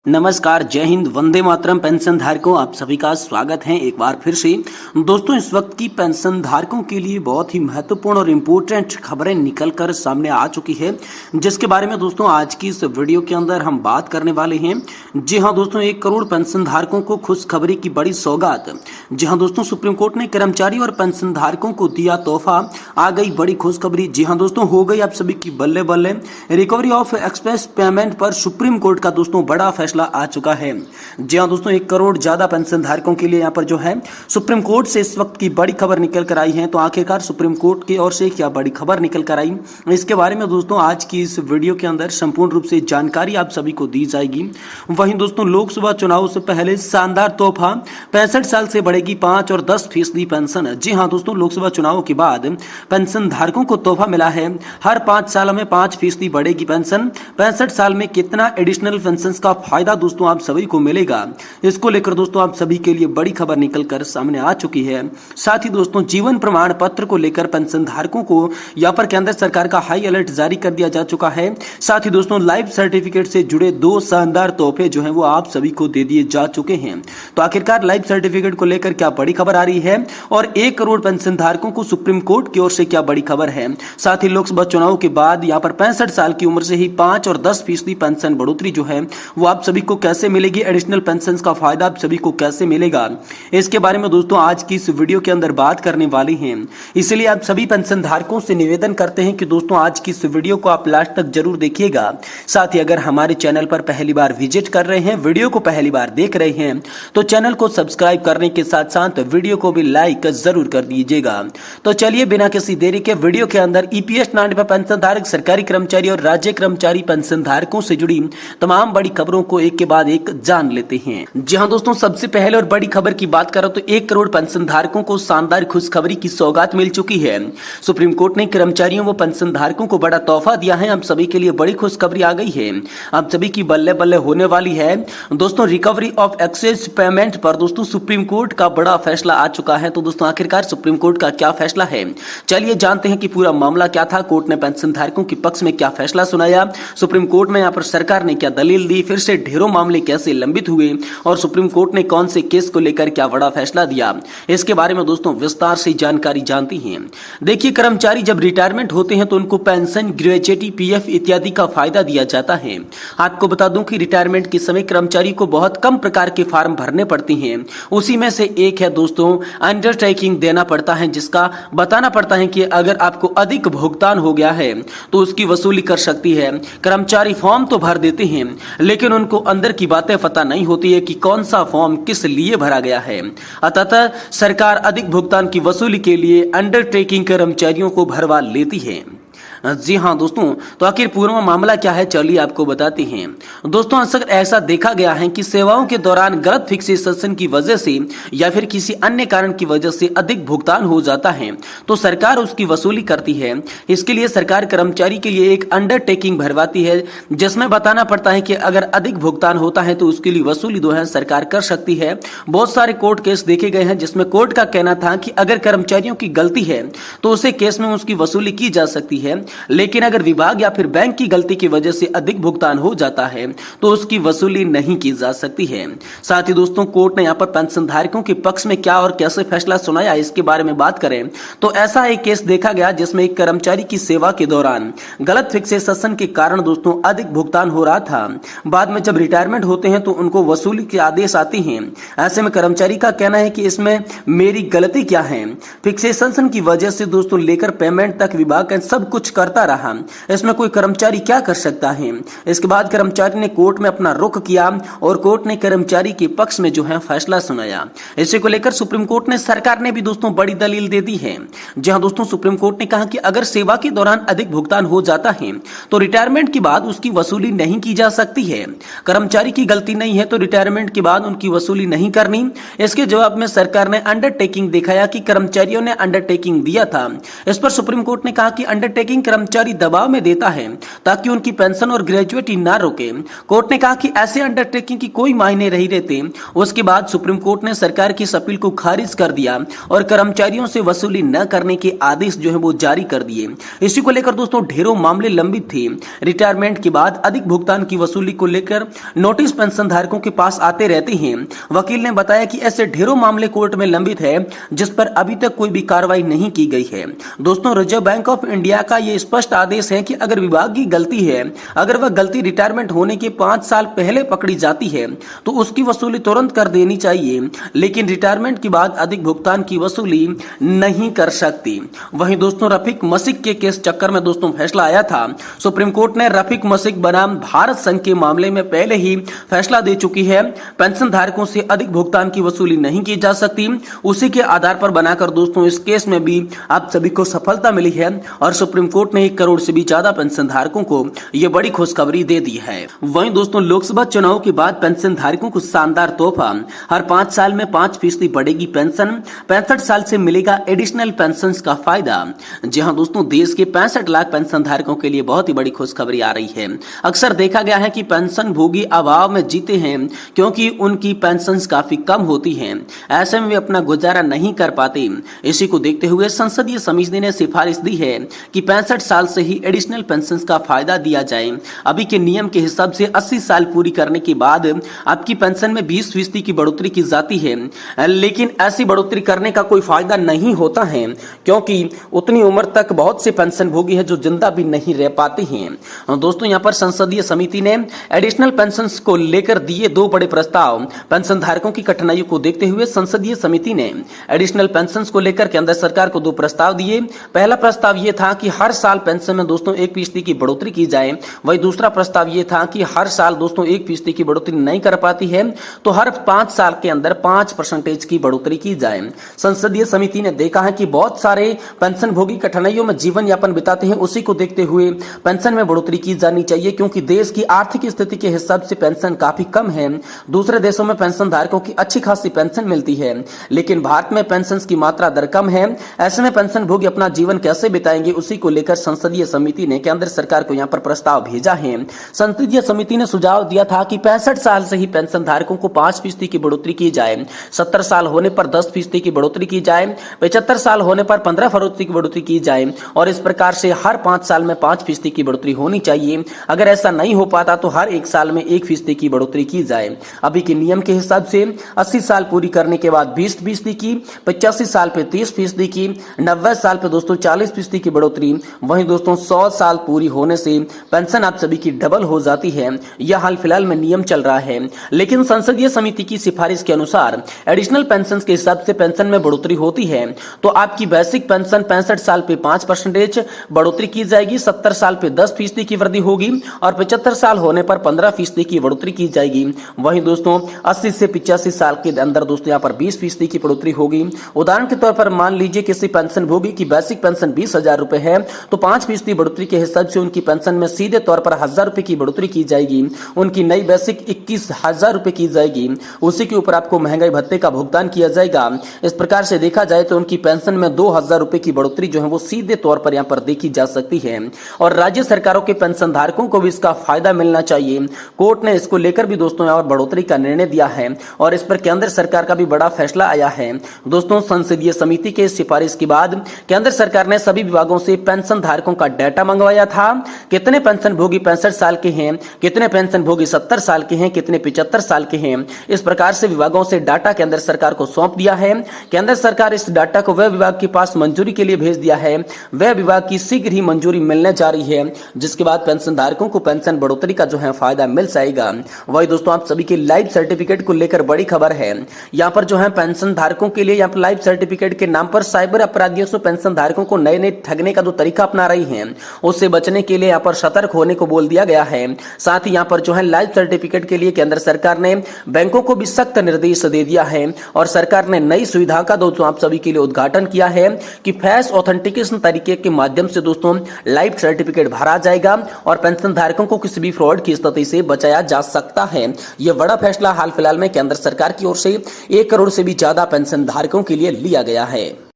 नमस्कार, जय हिंद, वंदे मातरम। पेंशन धारकों, आप सभी का स्वागत है एक बार फिर से। दोस्तों, इस वक्त की पेंशन धारकों के लिए बहुत ही महत्वपूर्ण और इम्पोर्टेंट खबरें निकलकर सामने आ चुकी है, जिसके बारे में दोस्तों आज की इस वीडियो के अंदर हम बात करने वाले हैं। जी हाँ दोस्तों, 1 करोड़ पेंशन धारकों को खुशखबरी की बड़ी सौगात। जी हाँ दोस्तों, सुप्रीम कोर्ट ने कर्मचारी और पेंशन धारकों को दिया तोहफा। आ गई बड़ी खुशखबरी। जी हाँ दोस्तों, हो गई आप सभी की बल्ले बल्ले। रिकवरी ऑफ एक्सप्रेस पेमेंट पर सुप्रीम कोर्ट का दोस्तों बड़ा फैसला आ चुका है। जी हां दोस्तों, 1 करोड़ ज्यादा पेंशन धारकों के लिए यहां पर जो है सुप्रीम कोर्ट से इस वक्त की बड़ी खबर निकल कर आई है। तो आखिरकार सुप्रीम कोर्ट की ओर से क्या बड़ी खबर निकल कर आई, इसके बारे में दोस्तों आज की इस वीडियो के अंदर संपूर्ण रूप से जानकारी आप सभी को दी जाएगी। वहीं दोस्तों, लोकसभा चुनाव से पहले शानदार तोहफा, 65 साल से बढ़ेगी 5 और 10% पेंशन। जी हां दोस्तों, लोकसभा चुनाव के बाद पेंशन धारकों को तोहफा मिला है। हर 5 साल में 5% बढ़ेगी पेंशन। 65 साल में कितना एडिशनल पेंशन का फायदा दोस्तों आप सभी को मिलेगा, इसको लेकर दोस्तों आप सभी के लिए बड़ी खबर निकलकर सामने आ चुकी है। साथ ही दोस्तों, जीवन प्रमाण पत्र को लेकर पेंशन धारकों को यहाँ पर केंद्र सरकार का हाई अलर्ट जारी कर दिया जा चुका है। साथ ही दोस्तों, लाइफ सर्टिफिकेट से जुड़े 2 शानदार तोहफे जो हैं वो आप सभी को दे दिए जा चुके हैं। तो आखिरकार लाइफ सर्टिफिकेट को लेकर क्या बड़ी खबर आ रही है और 1 करोड़ पेंशन धारकों को सुप्रीम कोर्ट की ओर से क्या बड़ी खबर है। साथ ही लोकसभा चुनाव के बाद यहाँ पर 65 साल की उम्र से ही 5 और 10% पेंशन बढ़ोतरी जो है वो आप सभी को कैसे मिलेगी, एडिशनल पेंशन का फायदा आप सभी को कैसे मिलेगा, इसके बारे में दोस्तों आज की इस वीडियो के अंदर बात करने वाली हैं। इसलिए आप सभी पेंशन धारकों से निवेदन करते हैं कि दोस्तों आज की इस वीडियो को आप लास्ट तक जरूर देखिएगा। साथ ही अगर हमारे चैनल पर पहली बार विजिट कर रहे हैं, वीडियो को पहली बार देख रहे हैं, तो चैनल को सब्सक्राइब करने के साथ साथ वीडियो को भी लाइक जरूर कर दीजिएगा। तो चलिए बिना किसी देरी के वीडियो के अंदर ईपीएस 90 पेंशन धारक, सरकारी कर्मचारी और राज्य कर्मचारी पेंशन धारकों से जुड़ी तमाम बड़ी खबरों को एक के बाद एक जान लेते हैं। जी हाँ दोस्तों, सबसे पहले और बड़ी खबर की बात करो तो 1 करोड़ पेंशन धारकों को शानदार खुशखबरी की सौगात मिल चुकी है। सुप्रीम कोर्ट ने कर्मचारियों व पेंशन धारकों को बड़ा तोहफा दिया है। आप सभी के लिए बड़ी खुशखबरी आ गई है, आप सभी की बल्ले बल्ले होने वाली है। दोस्तों, रिकवरी ऑफ एक्सेस पेमेंट पर दोस्तों सुप्रीम कोर्ट का बड़ा फैसला आ चुका है। तो दोस्तों आखिरकार सुप्रीम कोर्ट का क्या फैसला है, चलिए जानते हैं कि पूरा मामला क्या था। कोर्ट ने पेंशन धारकों के पक्ष में क्या फैसला सुनाया, सुप्रीम कोर्ट में यहाँ पर सरकार ने क्या दलील दी, फिर से ढेरों मामले कैसे लंबित हुए और सुप्रीम कोर्ट ने कौन से केस को लेकर क्या बड़ा फैसला दिया, इसके बारे में दोस्तों विस्तार से जानकारी जानती हैं। देखिए, कर्मचारी जब रिटायरमेंट होते हैं तो उनको पेंशन, ग्रेच्युटी, पीएफ इत्यादि का फायदा दिया जाता है। आपको बता दूं कि रिटायरमेंट के समय कर्मचारी को बहुत कम प्रकार के फॉर्म भरने पड़ते हैं। उसी में से एक है दोस्तों अंडरटेकिंग देना पड़ता है, जिसका बताना पड़ता है कि अगर आपको अधिक भुगतान हो गया है तो उसकी वसूली कर सकती है। कर्मचारी फॉर्म तो भर देते हैं, लेकिन उनको अंदर की बातें पता नहीं होती है कि कौन सा फॉर्म किस लिए भरा गया है। अतः सरकार अधिक भुगतान की वसूली के लिए अंडरटेकिंग कर्मचारियों को भरवा लेती है। जी हाँ दोस्तों, तो आखिर पूरा मामला क्या है, चलिए आपको बताते हैं। दोस्तों, अक्सर ऐसा देखा गया है कि सेवाओं के दौरान गलत फिक्सेशन की वजह से या फिर किसी अन्य कारण की वजह से अधिक भुगतान हो जाता है तो सरकार उसकी वसूली करती है। इसके लिए सरकार कर्मचारी के लिए एक अंडरटेकिंग भरवाती है, जिसमें बताना पड़ता है कि अगर अधिक भुगतान होता है तो उसके लिए वसूली जो है सरकार कर सकती है। बहुत सारे कोर्ट केस देखे गए हैं जिसमें कोर्ट का कहना था कि अगर कर्मचारियों की गलती है तो उसे केस में उसकी वसूली की जा सकती है, लेकिन अगर विभाग या फिर बैंक की गलती की वजह से अधिक भुगतान हो जाता है तो उसकी वसूली नहीं की जा सकती है। साथ ही दोस्तों, कोर्ट ने यहाँ पर पेंशन धारकों के पक्ष में क्या और कैसे फैसला सुनाया, इसके बारे में बात करें तो ऐसा एक केस देखा गया जिसमें एक कर्मचारी की सेवा के दौरान गलत फिक्सेशन के कारण दोस्तों अधिक भुगतान हो रहा था। बाद में जब रिटायरमेंट होते हैं तो उनको वसूली के आदेश आते हैं। ऐसे में कर्मचारी का कहना है कि इसमें मेरी गलती क्या है। फिक्सेशन की वजह से दोस्तों लेकर पेमेंट तक विभाग सब कुछ करता रहा, इसमें कोई कर्मचारी क्या कर सकता है। इसके बाद कर्मचारी ने कोर्ट में अपना रुख किया और कोर्ट ने कर्मचारी के पक्ष में जो है फैसला सुनाया। इसी को लेकर सुप्रीम कोर्ट ने सरकार ने भी दोस्तों बड़ी दलील दे दी है। जहां दोस्तों सुप्रीम कोर्ट ने कहा कि अगर सेवा के दौरान अधिक भुगतान हो जाता है तो रिटायरमेंट के बाद उसकी वसूली नहीं की जा सकती है। कर्मचारी की गलती नहीं है तो रिटायरमेंट के बाद उनकी वसूली नहीं करनी। इसके जवाब में सरकार ने अंडरटेकिंग दिखाया कि कर्मचारियों ने अंडरटेकिंग दिया था। इस पर सुप्रीम कोर्ट ने कहा कि अंडरटेकिंग कर्मचारी दबाव में देता है ताकि उनकी पेंशन और ग्रेजुएटी ना रोके। कोर्ट ने कहा कि ऐसे अंडरटेकिंग की कोई मायने नहीं रहते। उसके बाद सुप्रीम कोर्ट ने सरकार की इस अपील को खारिज कर दिया और कर्मचारियों से वसूली न करने के आदेश जो है वो जारी कर दिए। इसी को लेकर दोस्तों ढेरों मामले लंबित थे। रिटायरमेंट के बाद अधिक भुगतान की वसूली को लेकर नोटिस पेंशन धारकों के पास आते रहते हैं। वकील ने बताया कि ऐसे ढेरों मामले कोर्ट में लंबित है जिस पर अभी तक कोई भी कार्रवाई नहीं की गई है। दोस्तों रिजर्व बैंक ऑफ इंडिया का यह स्पष्ट आदेश है कि अगर विभाग की गलती है, अगर वह गलती रिटायरमेंट होने के 5 साल पहले पकड़ी जाती है तो उसकी वसूली तुरंत कर देनी चाहिए, लेकिन रिटायरमेंट के बाद अधिक भुगतान की वसूली नहीं कर सकती। वहीं दोस्तों रफीक मसिक के केस चक्कर में दोस्तों फैसला आया था। सुप्रीम कोर्ट ने रफीक मसिक बनाम भारत संघ के मामले में पहले ही फैसला दे चुकी है। पेंशन धारकों से अधिक भुगतान की वसूली नहीं की जा सकती। उसी के आधार पर बनाकर दोस्तों इस केस में भी आप सभी को सफलता मिली है और सुप्रीम कोर्ट ने 1 करोड़ से भी ज्यादा पेंशन धारकों को यह बड़ी खुशखबरी दे दी है। वहीं दोस्तों लोकसभा चुनाव के बाद पेंशन धारकों को शानदार तोहफा, हर 5 साल में 5% बढ़ेगी पेंशन, 65 साल से मिलेगा एडिशनल पेंशन का फायदा। जी हां दोस्तों, देश के 65 लाख पेंशन धारकों के लिए बहुत ही बड़ी खुशखबरी आ रही है। अक्सर देखा गया है कि पेंशन भोगी अभाव में जीते हैं क्योंकि उनकी पेंशन काफी कम होती हैं, ऐसे में वे अपना गुजारा नहीं कर पाते। इसी को देखते हुए संसदीय समिति ने सिफारिश दी है कि 65 साल से ही एडिशनल पेंशन का फायदा दिया जाए। अभी के नियम के हिसाब से 80 साल पूरी करने के बाद आपकी पेंशन में 20% की बढ़ोतरी की जाती है, लेकिन ऐसी बढ़ोतरी करने का कोई फायदा नहीं होता है क्योंकि उतनी उम्र तक बहुत से पेंशन भोगी है जो जिंदा भी नहीं रह पाते हैं। दोस्तों यहाँ पर संसदीय समिति ने एडिशनल पेंशन को लेकर दिए 2 बड़े प्रस्ताव। पेंशन धारकों की कठिनाइयों को देखते हुए संसदीय समिति ने एडिशनल पेंशन को लेकर केंद्र सरकार को 2 प्रस्ताव दिए। पहला प्रस्ताव यह था कि हर साल पेंशन में दोस्तों 1% की बढ़ोतरी की जाए। वही दूसरा प्रस्ताव यह था कि हर साल दोस्तों 1% की बढ़ोतरी नहीं कर पाती है तो हर 5 साल के अंदर 5% की बढ़ोतरी की जाए। संसदीय समिति ने देखा है कि बहुत सारे पेंशन भोगी कठिनाइयों में जीवन यापन बिताते हैं, उसी को देखते हुए पेंशन में बढ़ोतरी की जानी चाहिए क्योंकि देश की आर्थिक स्थिति के हिसाब से पेंशन काफी कम है। दूसरे देशों में पेंशन धारकों की अच्छी खासी पेंशन मिलती है, लेकिन भारत में पेंशन की मात्रा दर कम है। ऐसे में पेंशन भोगी अपना जीवन कैसे बिताएंगे, उसी को लेकर संसदीय समिति ने केंद्र सरकार को यहाँ पर प्रस्ताव भेजा है। संसदीय समिति ने सुझाव दिया था कि 65 साल से ही पेंशन धारकों को 5% की बढ़ोतरी की जाए, 70 साल होने पर 10% की बढ़ोतरी की जाए, 75 साल होने पर 15% की बढ़ोतरी की जाए और इस प्रकार से हर 5 साल में 5% की बढ़ोतरी होनी चाहिए। अगर ऐसा नहीं हो पाता तो हर 1 साल में 1% की बढ़ोतरी की जाए। अभी के नियम के हिसाब से 80 साल पूरी करने के बाद 20% की, 85 साल पे 30% की, 90 साल पे दोस्तों 40% की बढ़ोतरी। वहीं दोस्तों 100 साल पूरी होने से पेंशन आप सभी की डबल हो जाती है। यह हाल फिलहाल में नियम चल रहा है, लेकिन संसदीय समिति की सिफारिश के अनुसार एडिशनल पेंशन के हिसाब से पेंशन में बढ़ोतरी होती है तो आपकी बेसिक पेंशन 65 साल पे 5% बढ़ोतरी की जाएगी, 70 साल पे 10% की वृद्धि होगी और 75 साल होने पर 15% की बढ़ोतरी की जाएगी। वहीं दोस्तों 80 से 85 साल के अंदर दोस्तों यहाँ पर 20% की बढ़ोतरी होगी। उदाहरण के तौर पर मान लीजिए किसी पेंशन भोगी की बेसिक पेंशन 20,000 रुपए है तो 5% बढ़ोतरी के हिसाब से उनकी पेंशन में सीधे तौर पर 1,000 रुपए की बढ़ोतरी की जाएगी। उनकी नई बेसिक 21,000 रुपए की जाएगी। उसी के ऊपर आपको महंगाई भत्ते का भुगतान किया जाएगा। इस प्रकार से देखा जाए तो उनकी पेंशन में 2,000 रुपए की बढ़ोतरी जो है वो सीधे तौर पर यहाँ पर देखी जा सकती है और राज्य सरकारों के पेंशन धारकों को भी इसका फायदा मिलना चाहिए। कोर्ट ने इसको लेकर भी दोस्तों यहाँ बढ़ोतरी का निर्णय दिया है और इस पर केंद्र सरकार का भी बड़ा फैसला आया है। दोस्तों संसदीय समिति के सिफारिश के बाद केंद्र सरकार ने सभी विभागों से पेंशन धारकों का डाटा मंगवाया था। कितने पेंशन भोगी 65 साल के हैं, कितने पेंशन भोगी 70 साल के हैं, कितने 75 साल के हैं। इस प्रकार से विभागों से डाटा केंद्र सरकार को सौंप दिया है। केंद्र सरकार इस डाटा को वह विभाग के पास मंजूरी के लिए भेज दिया है। वह विभाग की शीघ्र ही मंजूरी मिलने जा रही है, जिसके बाद पेंशन धारकों को पेंशन बढ़ोतरी का जो है फायदा मिल जाएगा। वही दोस्तों आप सभी के लाइफ सर्टिफिकेट को लेकर बड़ी खबर है। यहाँ पर जो है पेंशन धारकों के लिए यहाँ पर लाइफ सर्टिफिकेट के नाम पर साइबर अपराधियों से पेंशन धारकों को नए नए ठगने का जो तरीका अपना रही है उससे बचने के लिए यहाँ पर सतर्क होने को बोल दिया गया है। साथ ही यहाँ पर जो है लाइफ सर्टिफिकेट के लिए केंद्र सरकार ने बैंकों को भी सख्त निर्देश दे दिया है और सरकार ने नई सुविधा का दोस्तों आप सभी के लिए उद्घाटन किया है कि फेस ऑथेंटिकेशन तरीके के माध्यम से दोस्तों लाइफ सर्टिफिकेट भरा जाएगा और पेंशन धारकों को किसी भी फ्रॉड की स्थिति से बचाया जा सकता है। यह बड़ा फैसला हाल फिलहाल में केंद्र सरकार की ओर से 1 करोड़ से भी ज्यादा पेंशन धारकों के लिए लिया गया है।